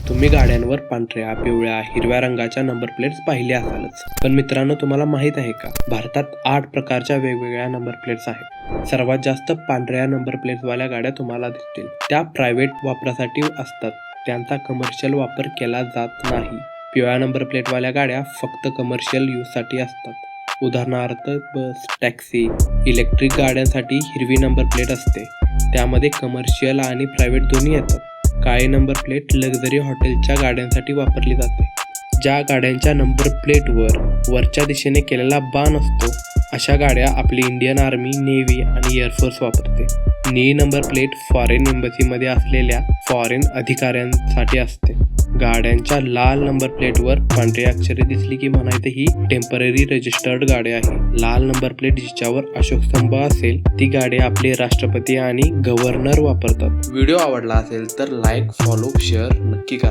तुम्ही गाड्यांवर पांढऱ्या, पिवळ्या, हिरव्या रंगाच्या नंबर प्लेट्स पाहिल्या असालच. पण मित्रांनो, तुम्हाला माहित आहे का, भारतात 8 प्रकारच्या वेगवेगळ्या नंबर प्लेट्स आहेत. सर्वात जास्त पांढऱ्या नंबर प्लेट्सवाल्या गाड्या तुम्हाला दिसतील. त्या प्रायव्हेट वापरासाठी असतात, त्यांचा कमर्शियल वापर केला जात नाही. पिवळ्या नंबर प्लेटवाल्या गाड्या फक्त कमर्शियल यूजसाठी असतात. उदाहरणार्थ बस, टॅक्सी, इलेक्ट्रिक गाड्यांसाठी हिरवी नंबर प्लेट असते. त्यामध्ये कमर्शियल आणि प्रायव्हेट दोन्ही येतात. काळी नंबर प्लेट लक्झरी हॉटेलच्या गाड्यांसाठी वापरली जाते. ज्या गाड्यांच्या नंबर प्लेटवर वरच्या दिशेने केलेला बाण असतो, अशा गाड्या आपली इंडियन आर्मी, नेव्ही आणि एअरफोर्स वापरते. निळी नंबर प्लेट फॉरेन एम्बसीमध्ये असलेल्या फॉरेन अधिकाऱ्यांसाठी असते. गाड्यांच्या लाल नंबर प्लेटवर पांढरी अक्षरे दिसली की म्हणायचं ही टेम्पररी रजिस्टर्ड गाडी आहे. लाल नंबर प्लेट जिच्यावर अशोक स्तंभ असेल ती गाडी आपले राष्ट्रपती आणि गव्हर्नर वापरतात. व्हिडिओ आवडला असेल तर लाईक, फॉलो, शेअर नक्की करा.